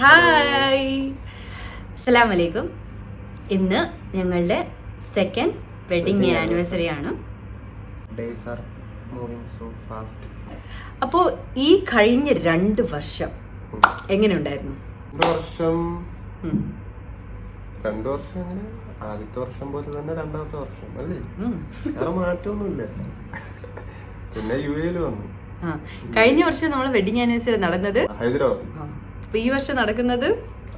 Hi, അസ്സലാമു അലൈക്കും. ഇന്ന് ഞങ്ങളുടെ സെക്കൻഡ് വെഡിങ് ആനിവേഴ്സറി ആണ്. അപ്പോൾ ഈ കഴിഞ്ഞ 2 വർഷം എങ്ങനെ ഉണ്ടായിരുന്നു? 2 വർഷം എങ്ങനെ? ആദ്യത്തെ വർഷം പോലെ തന്നെ രണ്ടാമത്തെ വർഷം അല്ലേ? വേറെ മാറ്റമൊന്നുമില്ല. പിന്നെ യുഎയിൽ വന്നു. കഴിഞ്ഞ വർഷം നമ്മൾ വെഡിങ് ആനിവേഴ്സറി നടന്നത് ഹൈദരാബാദ്. അപ്പൊ ഈ വർഷം നടക്കുന്നത്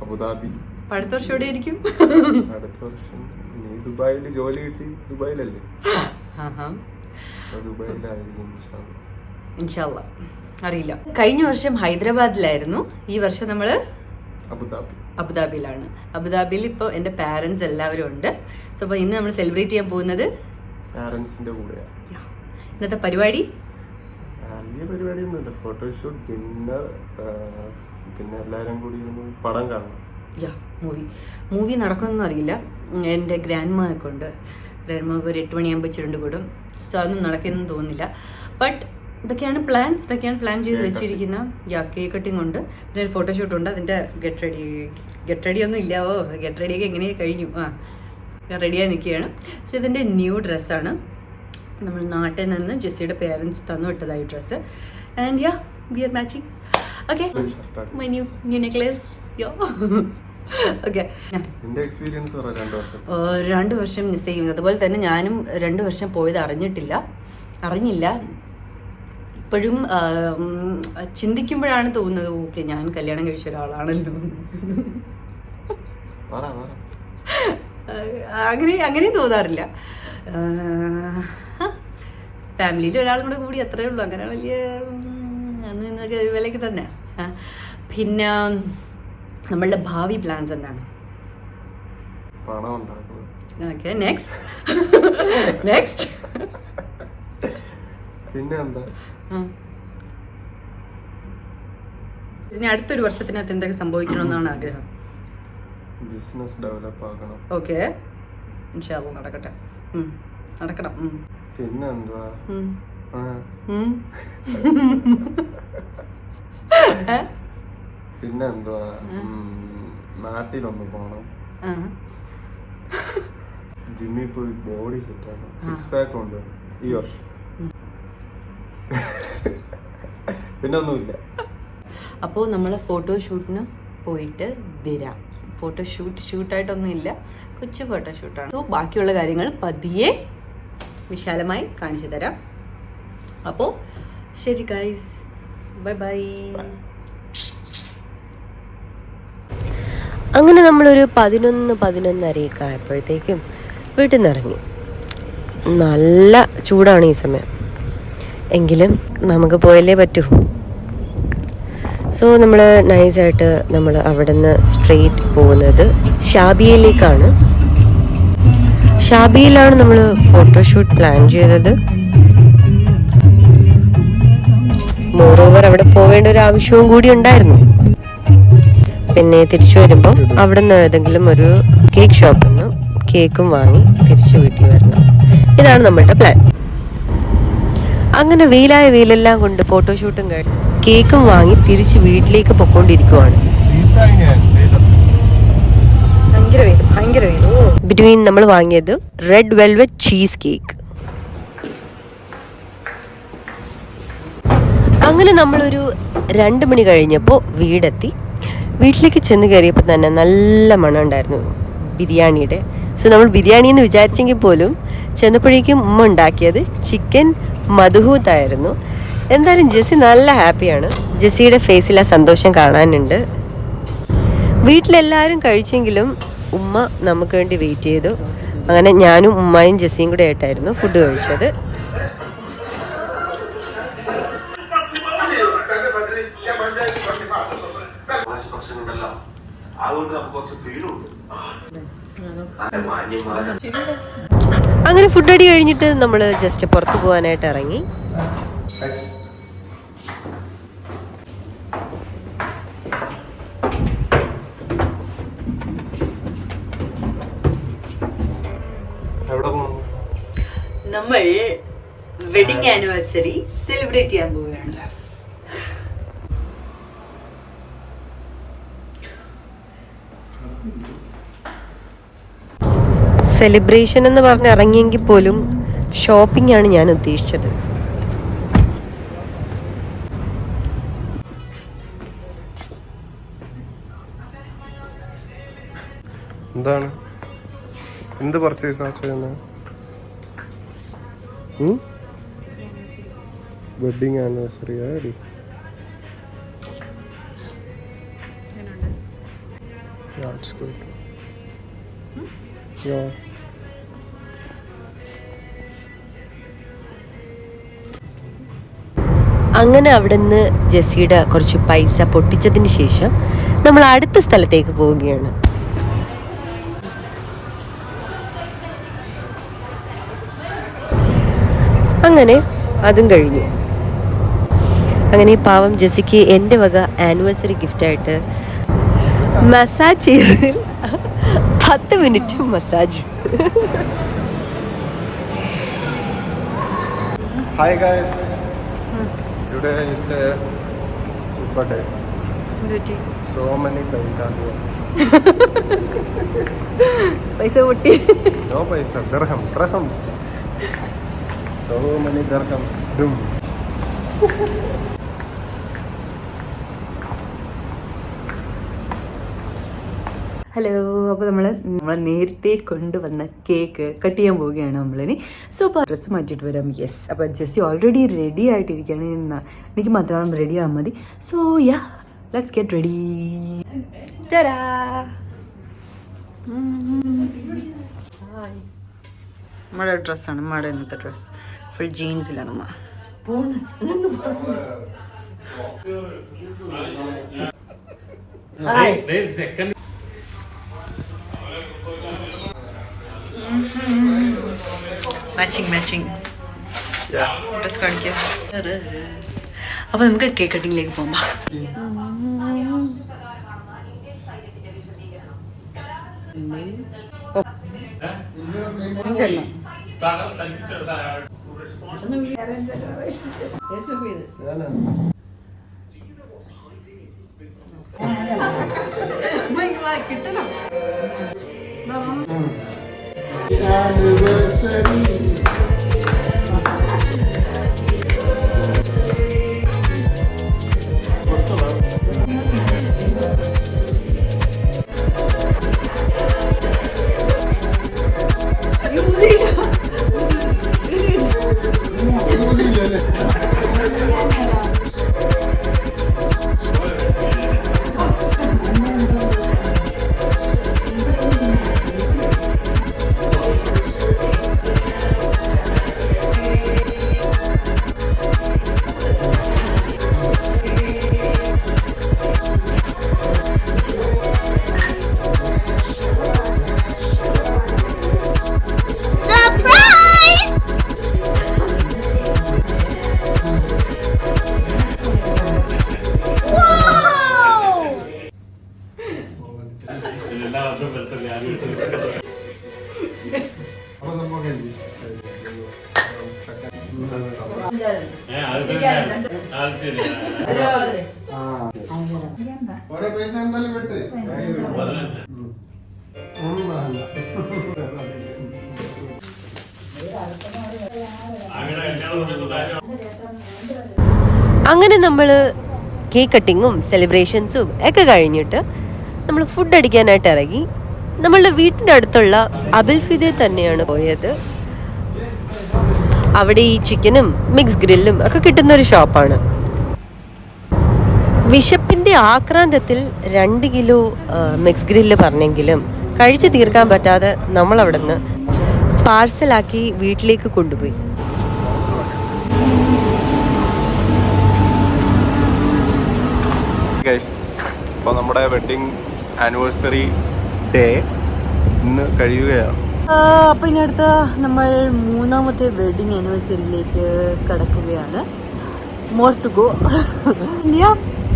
അബുദാബി. അടുത്ത വർഷം എവിടെ ആയിരിക്കും? അടുത്ത വർഷം നീ ദുബായിൽ ജോലി കിട്ടി. ദുബായിലല്ലേ? ദുബായിലായിരിക്കും ഇൻഷാല്ലാ. അറിയില്ല. കഴിഞ്ഞ വർഷം ഹൈദരാബാദിലായിരുന്നു. ഈ വർഷം നമ്മള് അബുദാബിയിലാണ്. അബുദാബിയിൽ ഇപ്പോൾ എൻ്റെ പാരൻസ് എല്ലാവരും ഉണ്ട്. സോ അപ്പോൾ ഇന്ന് നമ്മൾ സെലിബ്രേറ്റ് ചെയ്യാൻ പോകുന്നത് പാരൻസിന്റെ കൂടെയാണ്. ഇന്നത്തെ പരിപാടി വലിയ പരിപാടിയൊന്നുമില്ല. ഫോട്ടോഷൂട്ട്, ഡിന്നർ, പിന്നെ എല്ലാവരും കൂടി പടം കാണണം. മൂവി നടക്കുമെന്നൊന്നും അറിയില്ല. എൻ്റെ ഗ്രാൻഡ് മാക്ക് ഉണ്ട്. ഗ്രാൻഡ് മാക്ക് ഒരു 8 മണിയാകുമ്പോൾ ചുരുണ്ട് കൂടും. സോ അതൊന്നും നടക്കുമെന്ന് തോന്നുന്നില്ല. ബട്ട് ഇതൊക്കെയാണ് പ്ലാൻ ചെയ്ത് വെച്ചിരിക്കുന്ന. കേക്ക് കട്ടിങ് ഉണ്ട്, പിന്നെ ഒരു ഫോട്ടോഷൂട്ട് ഉണ്ട്. അതിൻ്റെ ഗെറ്റ് റെഡി ഒന്നും ഇല്ലാവോ? ഗെറ്റ് റെഡിയൊക്കെ എങ്ങനെ കഴിഞ്ഞു? റെഡിയായി നിൽക്കുകയാണ്. സോ ഇതിൻ്റെ ന്യൂ ഡ്രസ്സാണ്. നമ്മൾ നാട്ടിൽ നിന്ന് ജെസ്സിയുടെ പേരൻസ് തന്നു വിട്ടതായി dress. And we are matching. Okay, my new necklace. Okay, 2 വർഷം മിസ് ചെയ്യും. അതുപോലെ തന്നെ ഞാനും 2 വർഷം പോയത് അറിഞ്ഞില്ല. ഇപ്പോഴും ചിന്തിക്കുമ്പോഴാണ് തോന്നുന്നത്, ഓക്കെ ഞാൻ കല്യാണം കഴിച്ച ഒരാളാണല്ലോ. അങ്ങനെ തോന്നാറില്ല. ഫാമിലിയിൽ ഒരാളും കൂടി അത്രേ ഉള്ളൂ. അങ്ങനെ വലിയ അന്നൊക്കെ വിലയ്ക്ക് തന്നെ. പിന്നെ നമ്മളുടെ ഭാവി പ്ലാൻസ് എന്താണ്? ഓക്കെ, നെക്സ്റ്റ് പിന്നെ എന്താ? ഇനി അടുത്തൊരു വർഷത്തിനകത്ത് എന്തൊക്കെ സംഭവിക്കണമെന്നാണ് ആഗ്രഹം? ബിസിനസ് ഡെവലപ്പ് ആക്കണം. ഓക്കെ, ഇൻഷാല്ലാ നടക്കട്ടെ, നടക്കണം. പിന്നെ എന്താ? പിന്നെ എന്താ? നാട്ടിലൊന്ന് പോണം. ജിമ്മിൽ പോയി ബോഡി സെറ്റ് ആക്കണം. 6 പാക്ക് ഉണ്ട് ഈ വർഷം. പിന്നെ ഒന്നുമില്ല. അപ്പോൾ നമ്മൾ ഫോട്ടോഷൂട്ടിന് പോയിട്ട് വരാം. ഷൂട്ടായിട്ടൊന്നും ഇല്ല, കൊച്ചു ഫോട്ടോഷൂട്ടാണ്. സോ ബാക്കിയുള്ള കാര്യങ്ങൾ പതിയെ വിശാലമായി കാണിച്ചു തരാം. അപ്പോൾ ശരി ഗൈസ്, ബൈ. അങ്ങനെ നമ്മളൊരു 11:30 ആയപ്പോഴത്തേക്കും വീട്ടിൽ നിന്ന് ഇറങ്ങി. നല്ല ചൂടാണ് ഈ സമയം, എങ്കിലും നമുക്ക് പോയല്ലേ പറ്റൂ. സോ നമ്മൾ നൈസായിട്ട് നമ്മൾ അവിടെ നിന്ന് സ്ട്രെയിറ്റ് പോകുന്നത് ഷാബിയയിലേക്കാണ്. ഷാബിയയിലാണ് നമ്മൾ ഫോട്ടോഷൂട്ട് പ്ലാൻ ചെയ്തത്. മോറോവർ അവിടെ പോവേണ്ട ഒരു ആവശ്യവും കൂടി ഉണ്ടായിരുന്നു. പിന്നെ തിരിച്ചു വരുമ്പോൾ അവിടെ നിന്ന് ഏതെങ്കിലും ഒരു കേക്ക് ഷോപ്പിൽ നിന്ന് കേക്കും വാങ്ങി തിരിച്ചു വീട്ടിൽ വരണം. ഇതാണ് നമ്മളുടെ പ്ലാൻ. അങ്ങനെ വെയിലെല്ലാം കൊണ്ട് ഫോട്ടോഷൂട്ടും കഴിഞ്ഞ് കേക്കും വാങ്ങി തിരിച്ച് വീട്ടിലേക്ക് പൊക്കോണ്ടിരിക്കുവാണ്. ബിറ്റ്വീൻ നമ്മൾ വാങ്ങിയത് റെഡ് വെൽവെറ്റ് ചീസ് കേക്ക്. അങ്ങനെ നമ്മളൊരു 2 മണി കഴിഞ്ഞപ്പോൾ വീടെത്തി. വീട്ടിലേക്ക് ചെന്ന് കയറിയപ്പോൾ തന്നെ നല്ല മണം ഉണ്ടായിരുന്നു ബിരിയാണിയുടെ. സോ നമ്മൾ ബിരിയാണി എന്ന് വിചാരിച്ചെങ്കിൽ പോലും ചെന്നപ്പോഴേക്കും ഉമ്മ ഉണ്ടാക്കിയത് ചിക്കൻ മധുഹൂത്തായിരുന്നു. എന്തായാലും ജെസ്സി നല്ല ഹാപ്പിയാണ്. ജെസ്സിയുടെ ഫേസിൽ ആ സന്തോഷം കാണാനുണ്ട്. വീട്ടിലെല്ലാവരും കഴിച്ചെങ്കിലും ഉമ്മ നമുക്ക് വേണ്ടി വെയിറ്റ് ചെയ്തു. അങ്ങനെ ഞാനും ഉമ്മയും ജെസ്സിയും കൂടെ ആയിട്ടായിരുന്നു ഫുഡ് കഴിച്ചത്. അങ്ങനെ ഫുഡ് അടി കഴിഞ്ഞിട്ട് നമ്മൾ ജസ്റ്റ് പുറത്തു പോകാനായിട്ട് ഇറങ്ങി. നമ്മൾ വെഡിങ് ആനിവേഴ്സറി സെലിബ്രേറ്റ് ചെയ്യാൻ പോവുകയാണ്. സെലിബ്രേഷൻ എന്ന് പറഞ്ഞ് ഇറങ്ങിയെങ്കിൽ പോലും ഷോപ്പിംഗ് ആണ് ഞാൻ ഉദ്ദേശിച്ചത്. എന്താണ് എന്ത് പർച്ചേസാ ചെയ്യുന്നത്? വെഡിങ് ആനിവേഴ്സറി ആടി. That's good. Yeah. അങ്ങനെ അവിടുന്ന് ജെസ്സിയുടെ കുറച്ച് പൈസ പൊട്ടിച്ചതിന് ശേഷം നമ്മൾ അടുത്ത സ്ഥലത്തേക്ക് പോവുകയാണ്. അങ്ങനെ അതും കഴിഞ്ഞു. അങ്ങനെ പാവം ജെസ്സിക്ക് എൻ്റെ വക ആനിവേഴ്സറി ഗിഫ്റ്റായിട്ട് മസാജ് ചെയ്ത് 10 minute massage. Hi guys. Today is a super day. So many paisa here. പൈസ പൊട്ടി. No paisa, dirhams. So many dirhams. Dum. Hello, അപ്പോൾ നമ്മൾ നേരത്തെ കൊണ്ടുവന്ന കേക്ക് കട്ട് ചെയ്യാൻ പോവുകയാണ് നമ്മളിനി. സോ അപ്പോൾ ഡ്രസ്സ് മാറ്റിയിട്ട് വരാം. യെസ്, അപ്പോൾ ജെസ്സി ഓൾറെഡി റെഡി ആയിട്ടിരിക്കുകയാണ്. എനിക്ക് മാത്രം റെഡി ആകാൻ മതി. So yeah, let's get ready. ടാ, നമ്മുടെ ഡ്രസ്സാണ്, നമ്മുടെ ഇന്നത്തെ ഡ്രസ്സ് ഫുൾ ജീൻസിലാണ്. മാച്ചിങ് ഡ്രസ് കാണിക്കുക. അപ്പൊ നമുക്ക് കേക്ക് കട്ടിങ്ങിലേക്ക് പോകാം. കിട്ടണം. ഓരോ പൈസ എന്തായാലും വിട്ട് അങ്ങനെ നമ്മൾ കേക്ക് കട്ടിങ്ങും സെലിബ്രേഷൻസും ഒക്കെ കഴിഞ്ഞിട്ട് നമ്മൾ ഫുഡ് അടിക്കാനായിട്ട് ഇറങ്ങി. നമ്മളുടെ വീട്ടിൻ്റെ അടുത്തുള്ള അബിൽഫിദെ തന്നെയാണ് പോയത്. അവിടെ ഈ ചിക്കനും മിക്സ് ഗ്രില്ലും ഒക്കെ കിട്ടുന്നൊരു ഷോപ്പാണ്. വിശപ്പിൻ്റെ ആക്രാന്തത്തിൽ 2 കിലോ മിക്സ് ഗ്രില്ല് പറഞ്ഞെങ്കിലും കഴിച്ചു തീർക്കാൻ പറ്റാതെ നമ്മൾ അവിടെ നിന്ന് പാർസലാക്കി വീട്ടിലേക്ക് കൊണ്ടുപോയി. അപ്പോൾ നമ്മുടെ വെഡിങ് ആനിവേഴ്സറി ഡേ ഇന്ന് കഴിയുകയാണ്. അപ്പോൾ ഇനി അടുത്ത നമ്മൾ 3ാമത്തെ വെഡിങ് ആനിവേഴ്സറിയിലേക്ക് കടക്കുകയാണ്. More to go.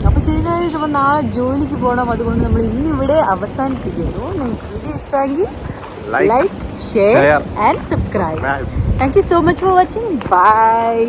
അപ്പോൾ ശരി ഗൈസ്, അപ്പോൾ നാളെ ജോലിക്ക് പോകണം. അതുകൊണ്ട് നമ്മൾ ഇന്നിവിടെ അവസാനിപ്പിക്കുന്നു. നിങ്ങൾക്ക് വീഡിയോ ഇഷ്ടമെങ്കിൽ like, share and subscribe. Thank you so much for watching. By.